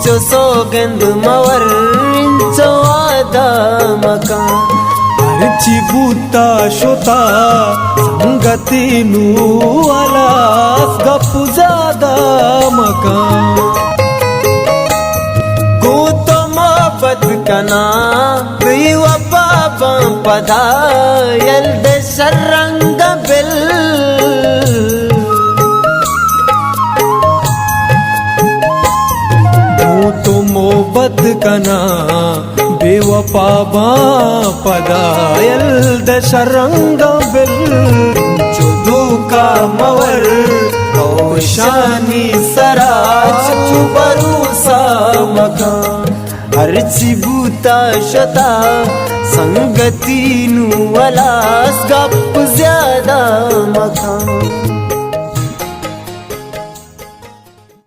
इंचो सोगंद मवर इंचो आदा मका हरची बूता शोता संगतीनु आलास गप्पू जादा मका तो मोहब्बत कना वफा पदा यल्द शरंग बिल तो मोहब्बत कना बेवफा पदायल दशरंग बिल चुदू का मवर रोशानी सराज चुबरूसा मका हरची बूता शता संगतीनु अलास गप ज्यादा मका